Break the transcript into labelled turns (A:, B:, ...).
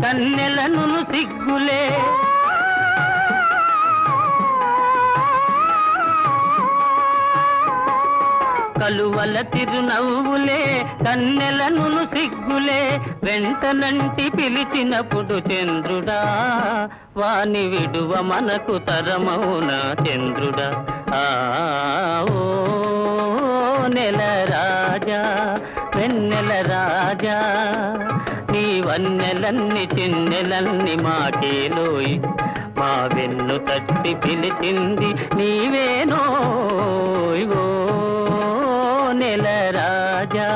A: కన్నెలను సిగ్గులే కలువల తిరునవ్వులే కన్నెలను సిగ్గులే వెంటనంటి పిలిచినప్పుడు చంద్రుడా వాని విడువ మనకు తరమౌనా చంద్రుడా ఓ నెల రాజా వెన్నెల రాజా నీ వన్నెలన్ని చిన్నెలన్ని మాకేలోయ్ మా వెన్ను తట్టి పిలిచింది నీవేనోయ్ ఓ నెల రాజా